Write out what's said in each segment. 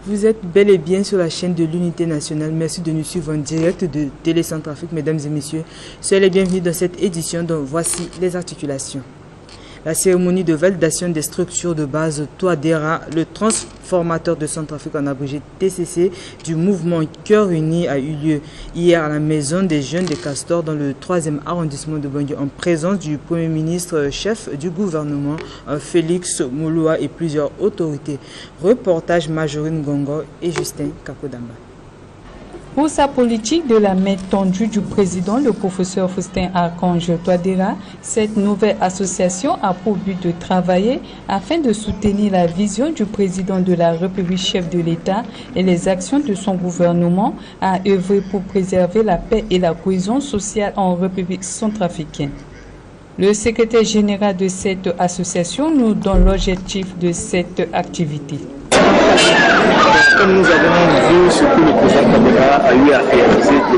Vous êtes bel et bien sur la chaîne de l'Unité nationale. Merci de nous suivre en direct de Télé Centrafrique, mesdames et messieurs. Soyez les bienvenus dans cette édition dont voici les articulations. La cérémonie de validation des structures de base Touadéra, le transformateur de Centrafrique en abrégé TCC du mouvement Cœur Uni a eu lieu hier à la Maison des Jeunes des Castors dans le 3e arrondissement de Bangui en présence du Premier ministre chef du gouvernement Félix Mouloua et plusieurs autorités. Reportage Majorine Gongo et Justin Kakodamba. Pour sa politique de la main tendue du président, le professeur Faustin Archange Touadéra, cette nouvelle association a pour but de travailler afin de soutenir la vision du président de la République chef de l'État et les actions de son gouvernement à œuvrer pour préserver la paix et la cohésion sociale en République centrafricaine. Le secrétaire général de cette association nous donne l'objectif de cette activité. Comme nous avons vu ce que le président Touadéra a eu à réaliser de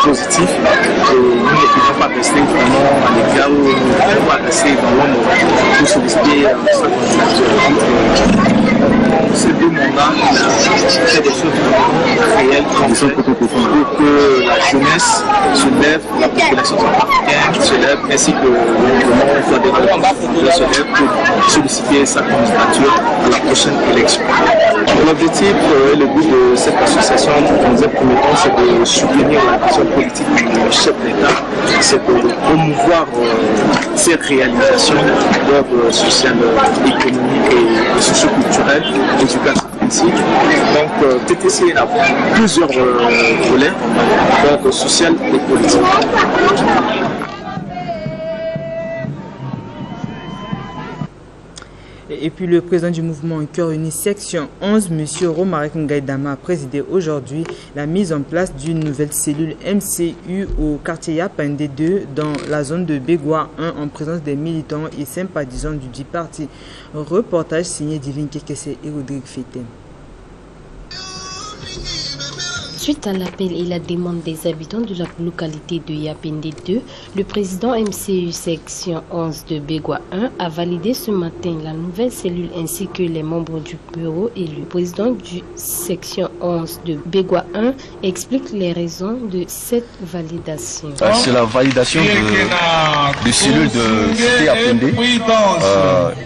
positif, et nous ne pouvons pas rester vraiment à l'écart où nous devons rester dans l'ombre pour solliciter sa candidature. Ces 2 mandats, il a fait des choses réelles pour que la jeunesse se lève, la population centrafricaine se lève, ainsi que le gouvernement Touadéra se lève pour solliciter sa candidature à la prochaine élection. L'objectif et le but de cette association, dans un premier temps, c'est de soutenir la vision politique du chef d'État, c'est de promouvoir ses réalisations d'ordre social, économique et socio-culturel, éducatif ainsi. Donc TTC a plusieurs volets d'ordre social et politique. Et puis le président du mouvement Cœur Uni section 11, M. Romaric Ngaïdama, a présidé aujourd'hui la mise en place d'une nouvelle cellule MCU au quartier Yapandé 2 dans la zone de Bégoua 1 en présence des militants et sympathisants du dit parti. Reportage signé Divine Kekese et Rodrigue Fétem. Suite à l'appel et la demande des habitants de la localité de Yapandé 2, le président MCU section 11 de Bégoua 1 a validé ce matin la nouvelle cellule ainsi que les membres du bureau élus. Le président du section 11 de Bégoua 1 explique les raisons de cette validation. C'est la validation de cellules de cité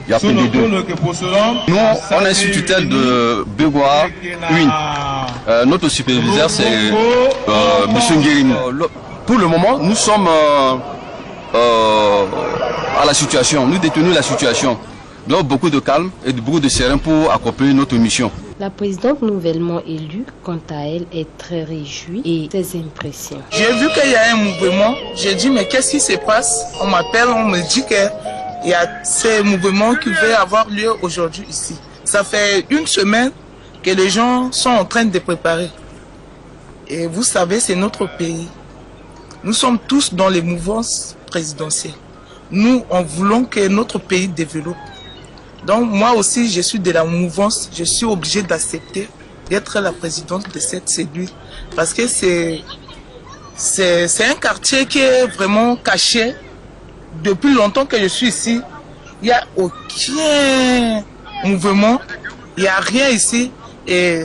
Yapandé 2. Nous, on est sous tutelle de Bégoua 1. Notre superviseur, c'est M. Nguérimo. Pour le moment, nous sommes à la situation, nous détenons la situation. Donc beaucoup de calme et beaucoup de serein pour accomplir notre mission. La présidente nouvellement élue, quant à elle, est très réjouie et ses impressions. J'ai vu qu'il y a un mouvement, j'ai dit mais qu'est-ce qui se passe? On m'appelle, on me dit qu'il y a ces mouvements qui vont avoir lieu aujourd'hui ici. Ça fait 1 semaine que les gens sont en train de préparer. Et vous savez, c'est notre pays. Nous sommes tous dans les mouvances présidentielles. Nous, en voulons que notre pays développe. Donc moi aussi, je suis de la mouvance. Je suis obligé d'accepter d'être la présidente de cette cellule. Parce que c'est un quartier qui est vraiment caché. Depuis longtemps que je suis ici, il n'y a aucun mouvement. Il n'y a rien ici. Et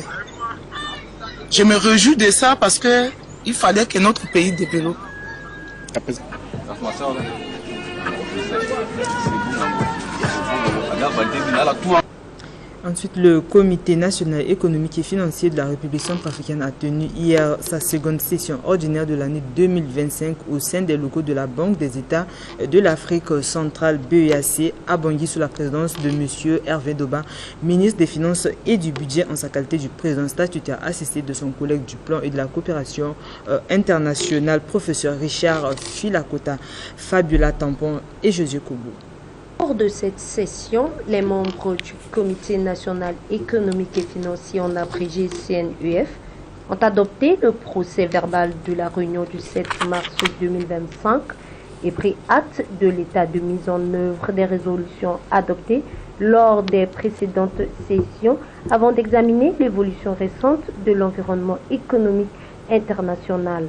je me réjouis de ça parce qu'il fallait que notre pays développe. Ensuite, le Comité national économique et financier de la République centrafricaine a tenu hier sa seconde session ordinaire de l'année 2025 au sein des locaux de la Banque des États de l'Afrique centrale BEAC à Bangui sous la présidence de M. Hervé Doba, ministre des Finances et du Budget en sa qualité du président statutaire assisté de son collègue du plan et de la coopération internationale, professeur Richard Filakota, Fabiola Tampon et Josué Kobo. Lors de cette session, les membres du Comité national économique et financier en abrégé CNEF ont adopté le procès verbal de la réunion du 7 mars 2025 et pris acte de l'état de mise en œuvre des résolutions adoptées lors des précédentes sessions avant d'examiner l'évolution récente de l'environnement économique international.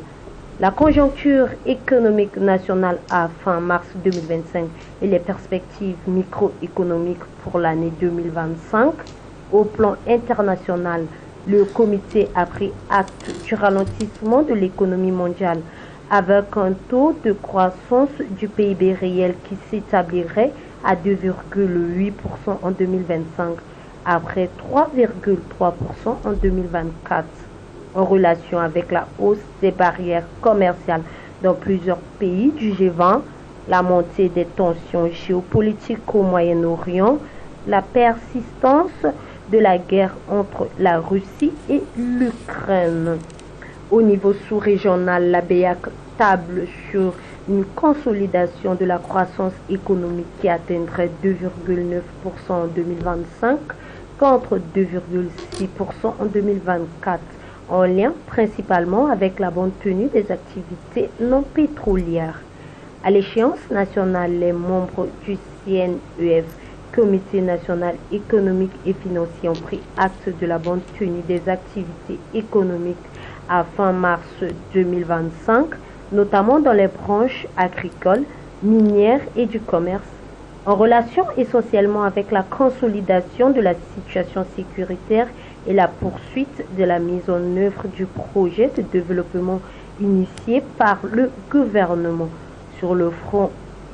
La conjoncture économique nationale à fin mars 2025 et les perspectives microéconomiques pour l'année 2025 Au plan international, le comité a pris acte du ralentissement de l'économie mondiale avec un taux de croissance du PIB réel qui s'établirait à 2,8% en 2025, après 3,3% en 2024. En relation avec la hausse des barrières commerciales dans plusieurs pays du G20, la montée des tensions géopolitiques au Moyen-Orient, la persistance de la guerre entre la Russie et l'Ukraine. Au niveau sous-régional, la BEAC table sur une consolidation de la croissance économique qui atteindrait 2,9% en 2025 contre 2,6% en 2024, en lien principalement avec la bonne tenue des activités non pétrolières. À l'échéance nationale, les membres du CNEF, Comité national économique et financier, ont pris acte de la bonne tenue des activités économiques à fin mars 2025, notamment dans les branches agricoles, minières et du commerce, en relation essentiellement avec la consolidation de la situation sécuritaire et la poursuite de la mise en œuvre du projet de développement initié par le gouvernement. Sur le front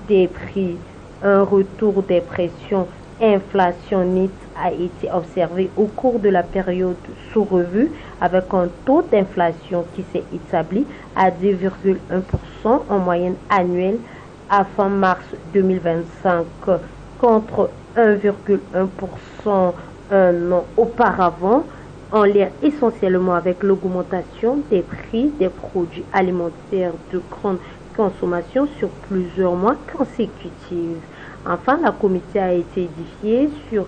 des prix, un retour des pressions inflationnistes a été observé au cours de la période sous revue, avec un taux d'inflation qui s'est établi à 2,1% en moyenne annuelle à fin mars 2025 contre 1,1% un an auparavant, en lien essentiellement avec l'augmentation des prix des produits alimentaires de grande consommation sur plusieurs mois consécutifs. Enfin, la comité a été édifiée sur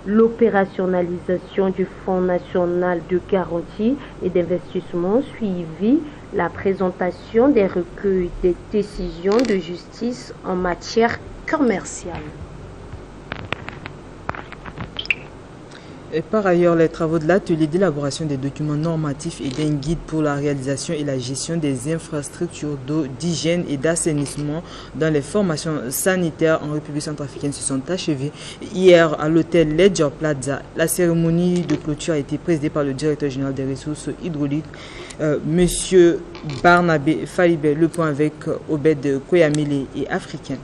l'opérationnalisation du Fonds national de garantie et d'investissement suivi la présentation des recueils des décisions de justice en matière commerciale. Et par ailleurs, les travaux de l'atelier d'élaboration des documents normatifs et d'un guide pour la réalisation et la gestion des infrastructures d'eau, d'hygiène et d'assainissement dans les formations sanitaires en République centrafricaine se sont achevés hier à l'hôtel Ledger Plaza. La cérémonie de clôture a été présidée par le directeur général des ressources hydrauliques, Monsieur Barnabé Falibé. Le point avec Obed Koyamele et Africain.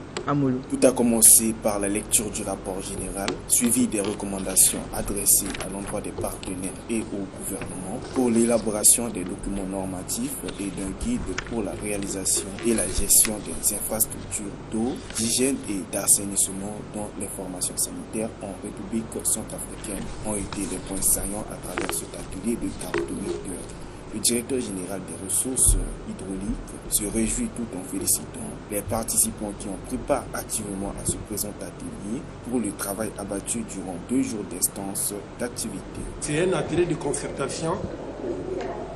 Tout a commencé par la lecture du rapport général, suivi des recommandations adressées à l'endroit des partenaires et au gouvernement pour l'élaboration des documents normatifs et d'un guide pour la réalisation et la gestion des infrastructures d'eau, d'hygiène et d'assainissement dans les formations sanitaires en République centrafricaine ont été les points saillants à travers cet atelier de 48 heures. Le directeur général des ressources hydrauliques se réjouit tout en félicitant les participants qui ont pris part activement à ce présent atelier pour le travail abattu durant 2 jours d'instance d'activité. C'est un atelier de concertation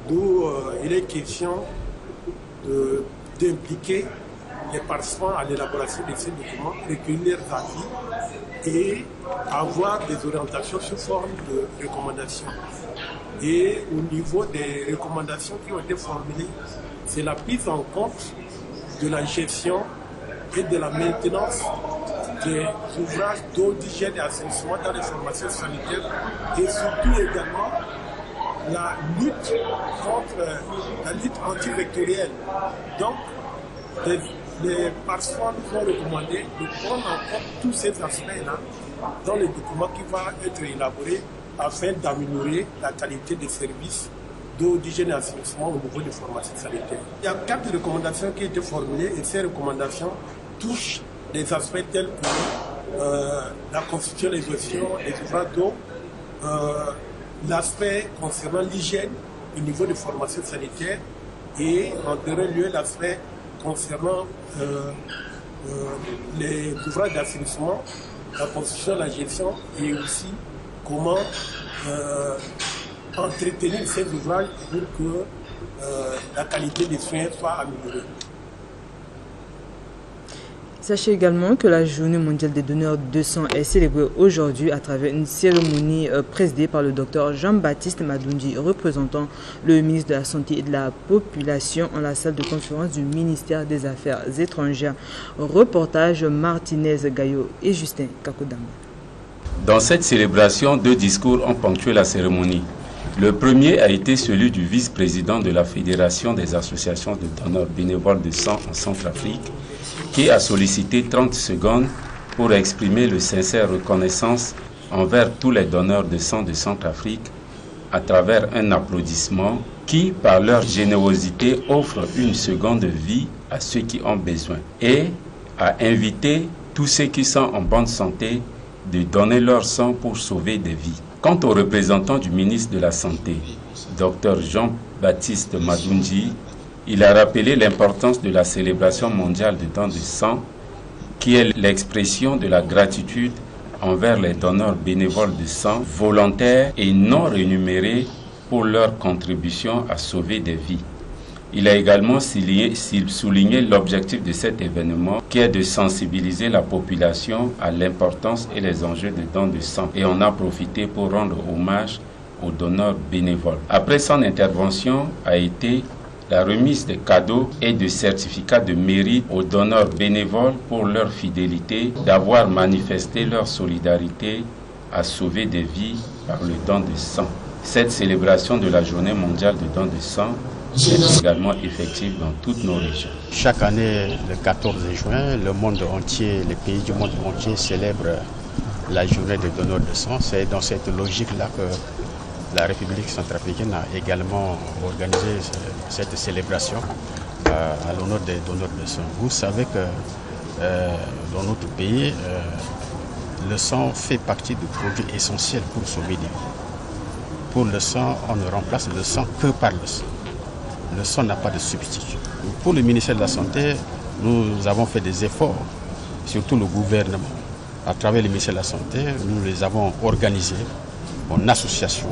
d'où il est question d'impliquer les participants à l'élaboration de ces documents, recueillir leurs avis et avoir des orientations sous forme de recommandations. Et au niveau des recommandations qui ont été formulées, c'est la prise en compte de la gestion et de la maintenance des ouvrages d'eau, d'hygiène et d'assainissement dans les formations sanitaires et surtout également la lutte antivectorielle. Donc, les participants nous ont recommandé de prendre en compte tous ces aspects-là dans les documents qui vont être élaborés afin d'améliorer la qualité des services d'eau, d'hygiène et d'assainissement au niveau des formations sanitaires. Il y a 4 recommandations qui ont été formulées et ces recommandations touchent des aspects tels que la constitution des gestions des ouvrages d'eau, l'aspect concernant l'hygiène au niveau des formations sanitaires et en dernier lieu l'aspect concernant les ouvrages d'assainissement, la constitution, la gestion et aussi comment entretenir ces ouvrages pour que la qualité des soins soit améliorée. Sachez également que la journée mondiale des donneurs de sang est célébrée aujourd'hui à travers une cérémonie présidée par le docteur Jean-Baptiste Madundi, représentant le ministre de la Santé et de la Population en la salle de conférence du ministère des Affaires étrangères. Reportage Martinez Gayo et Justin Kakodama. Dans cette célébration, 2 discours ont ponctué la cérémonie. Le premier a été celui du vice-président de la Fédération des associations de donneurs bénévoles de sang en Centrafrique, qui a sollicité 30 secondes pour exprimer le sincère reconnaissance envers tous les donneurs de sang de Centrafrique à travers un applaudissement qui, par leur générosité, offre une seconde vie à ceux qui ont besoin et a invité tous ceux qui sont en bonne santé de donner leur sang pour sauver des vies. Quant au représentant du ministre de la Santé, Dr Jean-Baptiste Madunji, il a rappelé l'importance de la célébration mondiale de dons de sang, qui est l'expression de la gratitude envers les donneurs bénévoles de sang, volontaires et non rémunérés pour leur contribution à sauver des vies. Il a également souligné l'objectif de cet événement qui est de sensibiliser la population à l'importance et les enjeux des dons de sang. Et on a profité pour rendre hommage aux donneurs bénévoles. Après son intervention a été la remise de cadeaux et de certificats de mérite aux donneurs bénévoles pour leur fidélité, d'avoir manifesté leur solidarité à sauver des vies par le don de sang. Cette célébration de la Journée mondiale de don de sang est également effective dans toutes nos régions. Chaque année, le 14 juin, le monde entier, les pays du monde entier célèbrent la journée des donneurs de sang. C'est dans cette logique-là que la République centrafricaine a également organisé cette célébration à l'honneur des donneurs de sang. Vous savez que dans notre pays, le sang fait partie du produit essentiel pour sauver des vies. Pour le sang, on ne remplace le sang que par le sang. Le sang n'a pas de substitut. Pour le ministère de la Santé, nous avons fait des efforts, surtout le gouvernement. À travers le ministère de la Santé, nous les avons organisés en association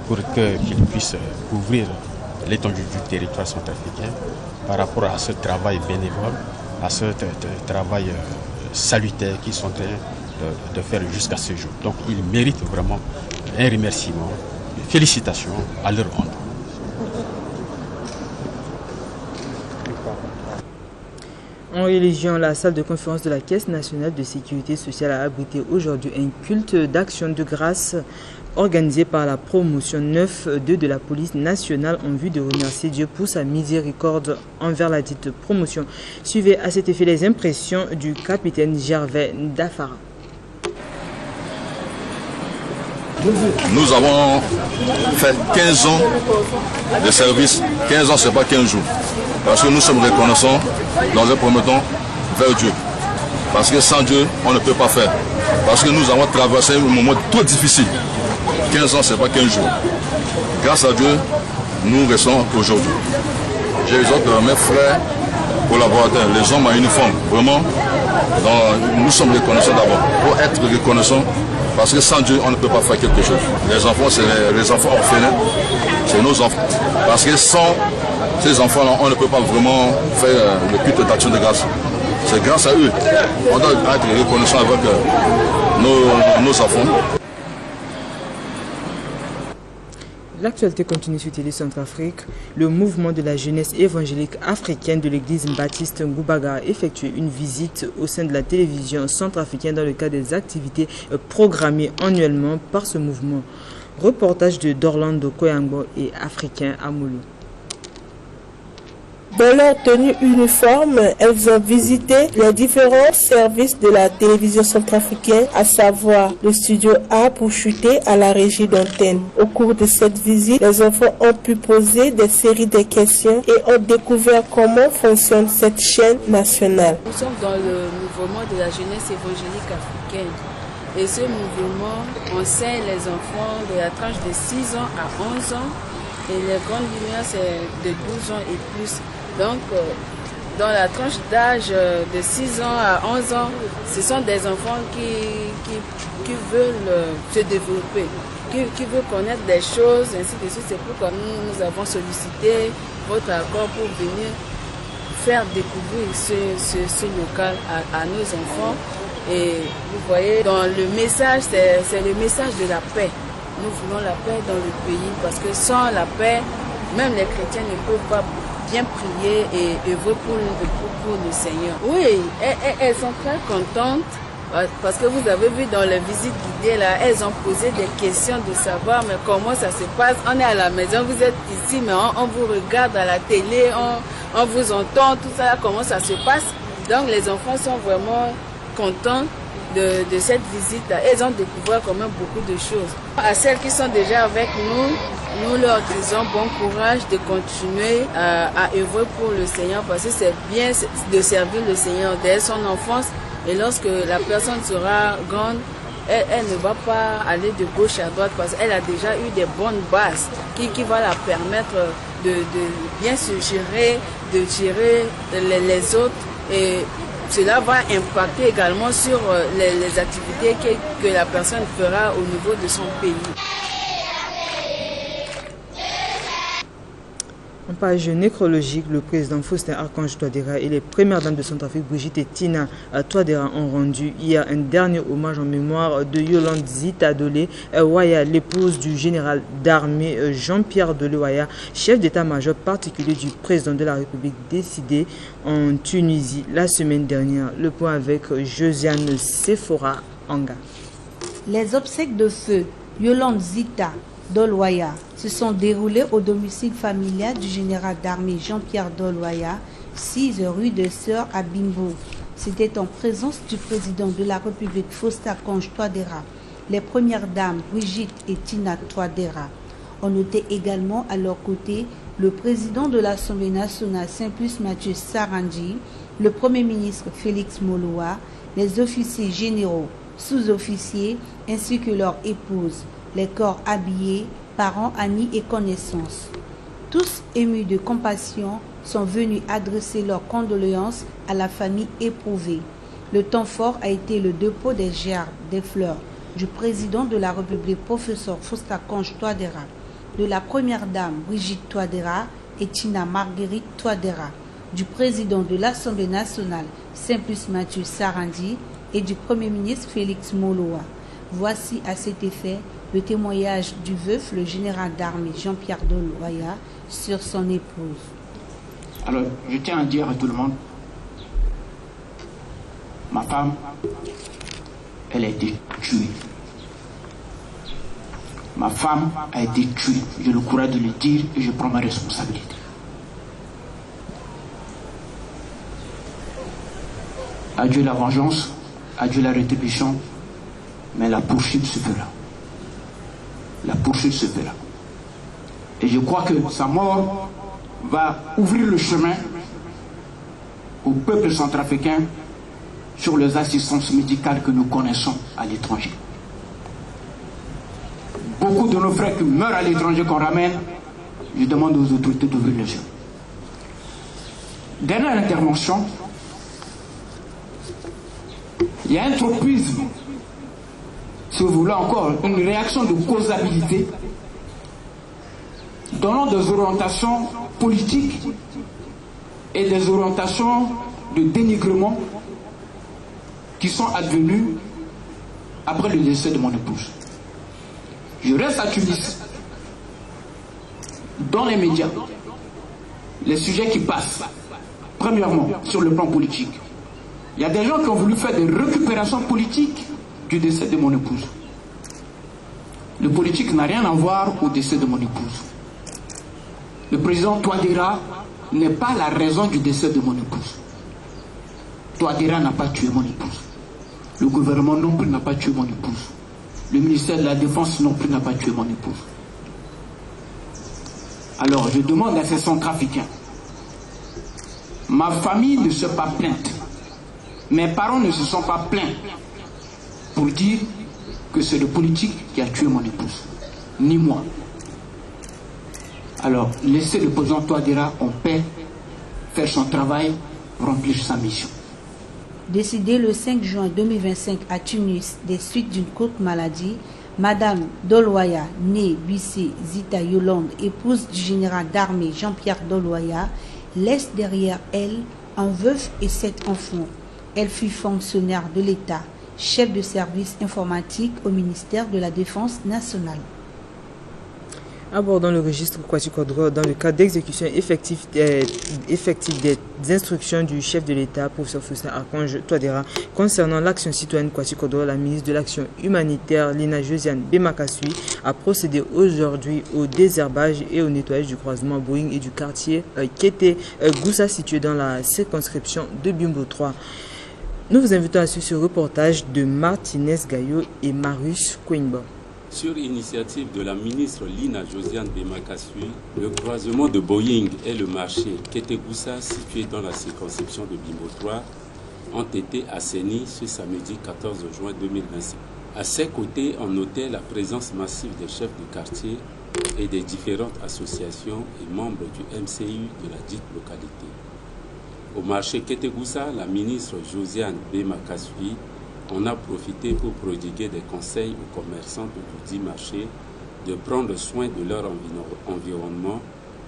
pour qu'ils puissent couvrir l'étendue du territoire centrafricain par rapport à ce travail bénévole, à ce travail salutaire qu'ils sont en train de faire jusqu'à ce jour. Donc ils méritent vraiment un remerciement, une félicitation à leur endroit. En religion, la salle de conférence de la Caisse nationale de sécurité sociale a abrité aujourd'hui un culte d'action de grâce organisé par la promotion 9-2 de la police nationale en vue de remercier Dieu pour sa miséricorde envers la dite promotion. Suivez à cet effet les impressions du capitaine Gervais Dafara. Nous avons fait 15 ans de service. 15 ans, ce n'est pas 15 jours. Parce que nous sommes reconnaissants dans un premier temps vers Dieu. Parce que sans Dieu, on ne peut pas faire. Parce que nous avons traversé un moment trop difficile. 15 ans, ce n'est pas 15 jours. Grâce à Dieu, nous restons aujourd'hui. Je les autres, mes frères, collaborateurs, les hommes en uniforme, vraiment, nous sommes reconnaissants d'abord. Pour être reconnaissants, parce que sans Dieu, on ne peut pas faire quelque chose. Les enfants, c'est les enfants orphelins, c'est nos enfants. Parce que sans ces enfants-là, on ne peut pas vraiment faire le culte d'action de grâce. C'est grâce à eux. On doit être reconnaissant avec nos enfants. L'actualité continue sur Télé Centrafrique. Le mouvement de la jeunesse évangélique africaine de l'église Baptiste Ngoubaga a effectué une visite au sein de la télévision centrafricaine dans le cadre des activités programmées annuellement par ce mouvement. Reportage de Dorlando Koyangbo et Africain Amoulou. Dans leur tenue uniforme, elles ont visité les différents services de la télévision centrafricaine, à savoir le studio A pour chuter à la régie d'antenne. Au cours de cette visite, les enfants ont pu poser des séries de questions et ont découvert comment fonctionne cette chaîne nationale. Nous sommes dans le mouvement de la jeunesse évangélique africaine. Et ce mouvement enseigne les enfants de la tranche de 6 ans à 11 ans. Et les grandes lumières, c'est de 12 ans et plus. Donc, dans la tranche d'âge de 6 ans à 11 ans, ce sont des enfants qui veulent se développer, qui veulent connaître des choses, ainsi de suite. C'est pourquoi nous avons sollicité votre accord pour venir faire découvrir ce local à nos enfants. Et vous voyez, dans le message, c'est le message de la paix. Nous voulons la paix dans le pays parce que sans la paix, même les chrétiens ne peuvent pas bien prier et œuvrer pour le Seigneur. Oui, elles sont très contentes Parce que vous avez vu dans les visites guidées, là, elles ont posé des questions de savoir mais comment ça se passe. On est à la maison, vous êtes ici, mais on vous regarde à la télé, on vous entend, tout ça, comment ça se passe. Donc les enfants sont vraiment contents de cette visite. Elles ont découvert quand même beaucoup de choses. À celles qui sont déjà avec nous leur disons bon courage de continuer à œuvrer pour le Seigneur parce que c'est bien de servir le Seigneur dès son enfance. Et lorsque la personne sera grande, elle ne va pas aller de gauche à droite parce qu'elle a déjà eu des bonnes bases qui vont la permettre de bien se gérer, de gérer les autres. Et cela va impacter également sur les activités que la personne fera au niveau de son pays. En page nécrologique, le président Faustin Archange Touadéra et les premières dames de Centrafrique, Brigitte et Tina Touadéra, ont rendu hier un dernier hommage en mémoire de Yolande Zita Dolé Waya, l'épouse du général d'armée Jean-Pierre Dolé Waya, chef d'état-major particulier du président de la République, décédé en Tunisie la semaine dernière. Le point avec Josiane Sephora Anga. Les obsèques de feu Yolande Zita Dolwaya se sont déroulées au domicile familial du général d'armée Jean-Pierre Dolwaya, 6 rue des Sœurs à Bimbo. C'était en présence du président de la République Faustin Archange Touadéra, les premières dames Brigitte et Tina Touadéra. On notait également à leur côté le président de l'Assemblée nationale Simplice Mathieu Sarandi, le premier ministre Félix Moloa, les officiers généraux, sous-officiers ainsi que leurs épouses, les corps habillés, parents, amis et connaissances. Tous émus de compassion sont venus adresser leurs condoléances à la famille éprouvée. Le temps fort a été le dépôt des gerbes, des fleurs du président de la République, professeur Faustin Archange Touadéra, de la première dame Brigitte Touadéra et Tina Marguerite Touadéra, du président de l'Assemblée nationale Simplice Mathieu Sarandi et du premier ministre Félix Moloa. Voici à cet effet le témoignage du veuf, le général d'armée Jean-Pierre Dolwaya, sur son épouse. Alors, je tiens à dire à tout le monde, ma femme, elle a été tuée. Ma femme a été tuée. J'ai le courage de le dire et je prends ma responsabilité. Adieu la vengeance, adieu la rétribution, mais la poursuite se fera. La poursuite se fera. Et je crois que sa mort va ouvrir le chemin au peuple centrafricain sur les assistances médicales que nous connaissons à l'étranger. Beaucoup de nos frères qui meurent à l'étranger qu'on ramène, je demande aux autorités d'ouvrir les yeux. Dernière intervention, il y a un tropisme, si vous voulez encore, une réaction de causalité, donnant des orientations politiques et des orientations de dénigrement qui sont advenues après le décès de mon épouse. Je reste à Tunis, dans les médias, les sujets qui passent, premièrement, sur le plan politique. Il y a des gens qui ont voulu faire des récupérations politiques du décès de mon épouse. Le politique n'a rien à voir au décès de mon épouse. Le président Touadéra n'est pas la raison du décès de mon épouse. Touadéra n'a pas tué mon épouse. Le gouvernement non plus n'a pas tué mon épouse. Le ministère de la Défense non plus n'a pas tué mon épouse. Alors je demande à ces centrafricains, ma famille ne s'est pas plainte. Mes parents ne se sont pas plaints pour dire que c'est le politique qui a tué mon épouse, ni moi. Alors, laissez le président Touadéra en paix, faire son travail, remplir sa mission. Décédée le 5 juin 2025 à Tunis des suites d'une courte maladie, Madame Dolwaya, née Bissé Zita Yolande, épouse du général d'armée Jean-Pierre Dolwaya, laisse derrière elle un veuf et 7 enfants. Elle fut fonctionnaire de l'État, chef de service informatique au ministère de la Défense nationale. Abordant le registre Kwasi-Kodro dans le cadre d'exécution effective des instructions du chef de l'État, professeur Faustin Archange Touadéra, concernant l'action citoyenne Kwasi-Kodro, la ministre de l'Action humanitaire, Lina Josiane Bemakasui, a procédé aujourd'hui au désherbage et au nettoyage du croisement Boeing et du quartier Kété Goussa situé dans la circonscription de Bimbo 3. Nous vous invitons à suivre ce reportage de Martinez Gayo et Marius Kouingba. Sur initiative de la ministre Lina Josiane Bemakasui, le croisement de Boeing et le marché Kété-Goussa, situé dans la circonscription de Bimbo 3, ont été assainis ce samedi 14 juin 2025. À ses côtés, on notait la présence massive des chefs de quartier et des différentes associations et membres du MCU de la dite localité. Au marché Kété-Goussa, la ministre Josiane Bemakasui on a profité pour prodiguer des conseils aux commerçants de dit marché de prendre soin de leur environnement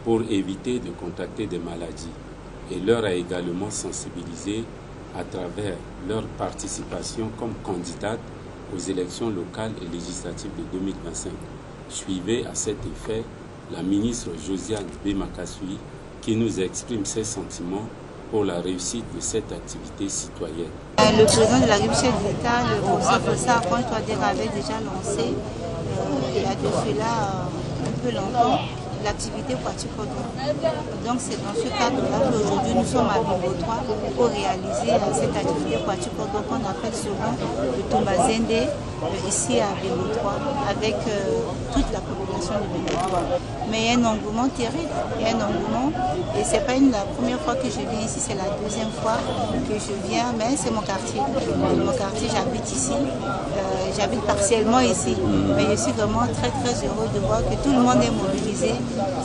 pour éviter de contracter des maladies et leur a également sensibilisé à travers leur participation comme candidate aux élections locales et législatives de 2025. Suivez à cet effet la ministre Josiane Bemakasui qui nous exprime ses sentiments pour la réussite de cette activité citoyenne. Le président de la République de l'État, le professeur Faustin Archange Touadéra, avait déjà lancé, il y a de cela un peu longtemps, l'activité Kwasi-Kodro. Donc c'est dans ce cadre-là qu'aujourd'hui nous sommes à Bimbo 3 pour réaliser cette activité Kwasi-Kodro qu'on appelle souvent le Tombazende ici à Bimbo 3 avec toute la population de Bimbo 3. Mais il y a un engouement terrible, il y a un engouement et c'est pas la première fois que je viens ici, c'est la deuxième fois que je viens, mais c'est mon quartier. Mon quartier, j'habite ici, j'habite partiellement ici, mais je suis vraiment très heureux de voir que tout le monde est mobilisé.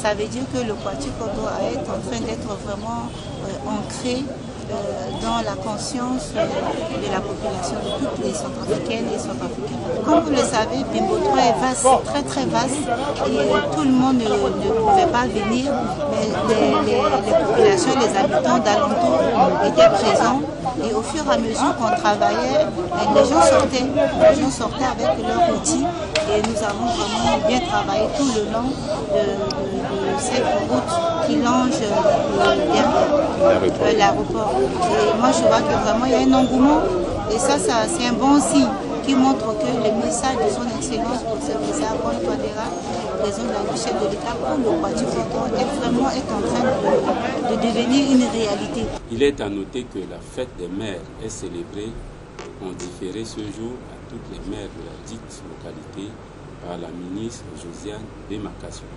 Ça veut dire que le Kwasi-Kodro est en train d'être vraiment ancré dans la conscience de la population, de toutes les Centrafricaines et Centrafricains. Comme vous le savez, Bimbo 3 est vaste, très vaste, et tout le monde ne pouvait pas venir, mais les populations, les habitants d'alentour étaient présents, et au fur et à mesure qu'on travaillait, les gens sortaient avec leurs outils, et nous avons vraiment bien travaillé tout le long de cette route qui longe derrière l'aéroport. Et moi je vois que vraiment il y a un engouement et ça c'est un bon signe qui montre que le message de son excellence pour ce président Archange Touadéra, président de la chef de l'État pour le Kwasi-Kodro est en train de devenir une réalité. Il est à noter que la fête des mères est célébrée en différé ce jour à toutes les mères de la dite localité par la ministre Josiane Bemakasui.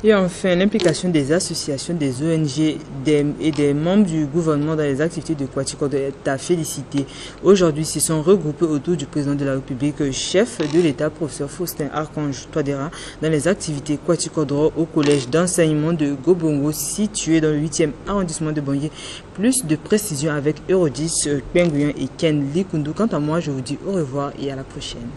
Et enfin, l'implication des associations, des ONG et des membres du gouvernement dans les activités de Kwasi-Kodro est à féliciter. Aujourd'hui, ils se sont regroupés autour du président de la République, chef de l'État, professeur Faustin Archange Touadéra, dans les activités Kwasi-Kodro au collège d'enseignement de Gobongo, situé dans le 8e arrondissement de Bangui. Plus de précisions avec Eurodis, Penguin et Ken Likundu. Quant à moi, je vous dis au revoir et à la prochaine.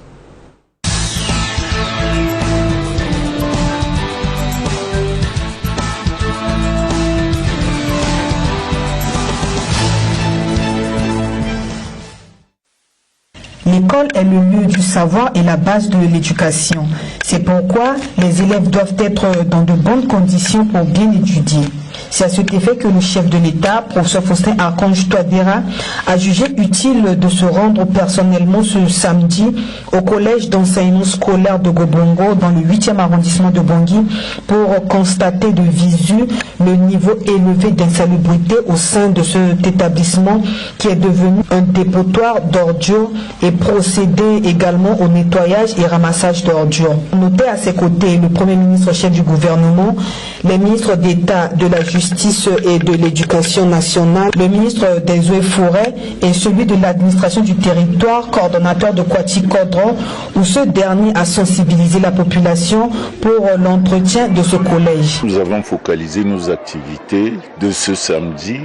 L'école est le lieu du savoir et la base de l'éducation. C'est pourquoi les élèves doivent être dans de bonnes conditions pour bien étudier. C'est à cet effet que le chef de l'État, professeur Faustin Archange Touadéra, a jugé utile de se rendre personnellement ce samedi au collège d'enseignement scolaire de Gobongo dans le 8e arrondissement de Bangui pour constater de visu le niveau élevé d'insalubrité au sein de cet établissement qui est devenu un dépotoir d'ordures et procéder également au nettoyage et ramassage d'ordures. Notez à ses côtés le Premier ministre chef du gouvernement, les ministres d'État de la Justice et de l'Éducation nationale, le ministre des Eaux et Forêts et celui de l'administration du territoire, coordonnateur de Kwasi-Kodro, où ce dernier a sensibilisé la population pour l'entretien de ce collège. Nous avons focalisé nos activités de ce samedi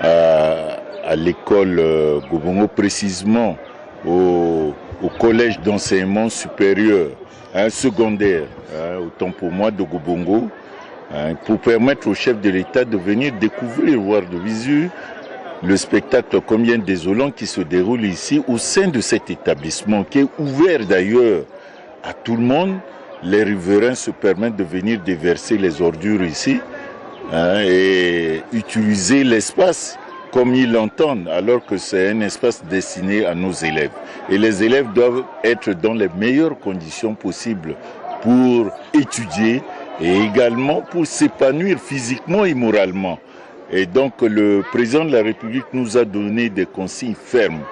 à l'école Gobongo, précisément au collège d'enseignement supérieur, secondaire, autant pour moi de Gobongo, pour permettre au chef de l'État de venir découvrir, voir de visu, le spectacle combien désolant qui se déroule ici au sein de cet établissement qui est ouvert d'ailleurs à tout le monde. Les riverains se permettent de venir déverser les ordures ici et utiliser l'espace comme ils l'entendent, alors que c'est un espace destiné à nos élèves. Et les élèves doivent être dans les meilleures conditions possibles pour étudier et également pour s'épanouir physiquement et moralement. Et donc le président de la République nous a donné des consignes fermes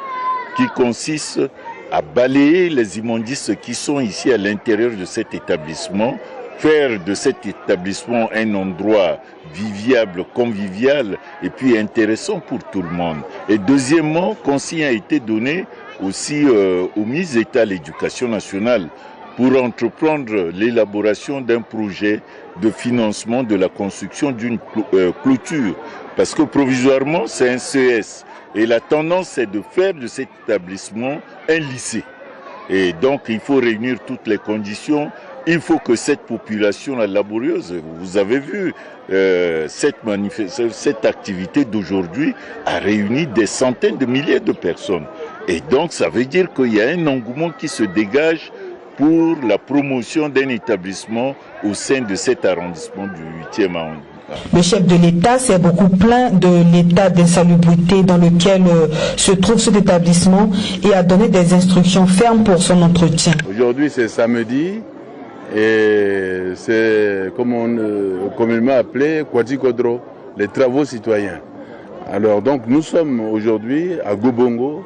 qui consistent à balayer les immondices qui sont ici à l'intérieur de cet établissement, faire de cet établissement un endroit viviable, convivial et puis intéressant pour tout le monde. Et deuxièmement, consigne a été donné aussi au ministre d'État à l'Éducation nationale pour entreprendre l'élaboration d'un projet de financement de la construction d'une clôture. Parce que provisoirement, c'est un CES. Et la tendance, c'est de faire de cet établissement un lycée. Et donc, il faut réunir toutes les conditions. Il faut que cette population laborieuse, vous avez vu, cette activité d'aujourd'hui a réuni des centaines de milliers de personnes. Et donc, ça veut dire qu'il y a un engouement qui se dégage pour la promotion d'un établissement au sein de cet arrondissement du 8e arrondissement. Le chef de l'État s'est beaucoup plaint de l'état d'insalubrité dans lequel se trouve cet établissement et a donné des instructions fermes pour son entretien. Aujourd'hui, c'est samedi et c'est comme il m'a appelé Kwati Kodro, les travaux citoyens. Alors donc nous sommes aujourd'hui à Gobongo,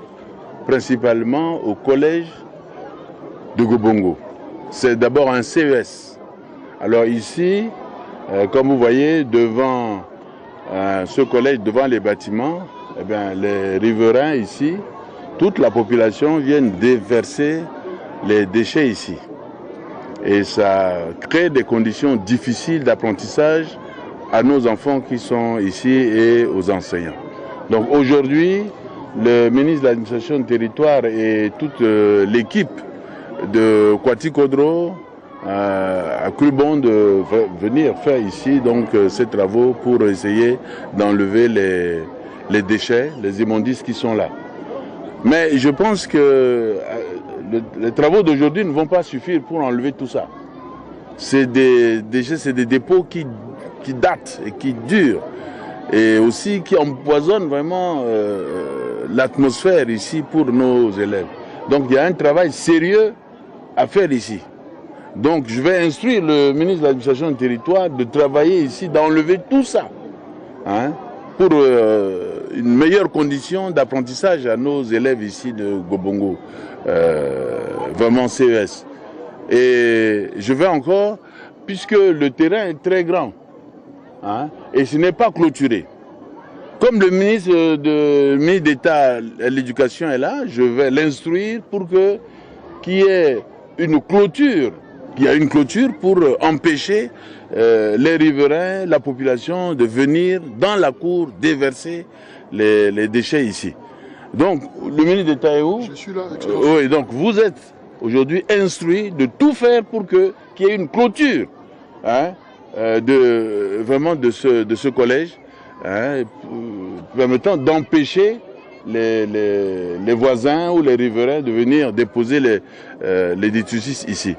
principalement au collège de Gobongo. C'est d'abord un CES. Alors ici, comme vous voyez, devant ce collège, devant les bâtiments, eh bien, les riverains ici, toute la population vient déverser les déchets ici. Et ça crée des conditions difficiles d'apprentissage à nos enfants qui sont ici et aux enseignants. Donc aujourd'hui, le ministre de l'administration du territoire et toute l'équipe de Kwati Kodro a cru bon de venir faire ici donc ces travaux pour essayer d'enlever les déchets, les immondices qui sont là. Mais je pense que les travaux d'aujourd'hui ne vont pas suffire pour enlever tout ça. C'est des déchets, c'est des dépôts qui datent et qui durent et aussi qui empoisonnent vraiment l'atmosphère ici pour nos élèves. Donc il y a un travail sérieux à faire ici. Donc je vais instruire le ministre de l'administration du territoire de travailler ici, d'enlever tout ça, pour une meilleure condition d'apprentissage à nos élèves ici de Gobongo, vraiment CES. Et je vais encore, puisque le terrain est très grand, et ce n'est pas clôturé. Comme le ministre d'État à l'Éducation est là, je vais l'instruire pour qu'il y ait une clôture. Il y a une clôture pour empêcher les riverains, la population de venir dans la cour déverser les déchets ici. Donc, le ministre d'État est où? Je suis là. Oui, donc vous êtes aujourd'hui instruit de tout faire pour qu'il y ait une clôture vraiment de ce collège, permettant d'empêcher les voisins ou les riverains de venir déposer les détritus ici.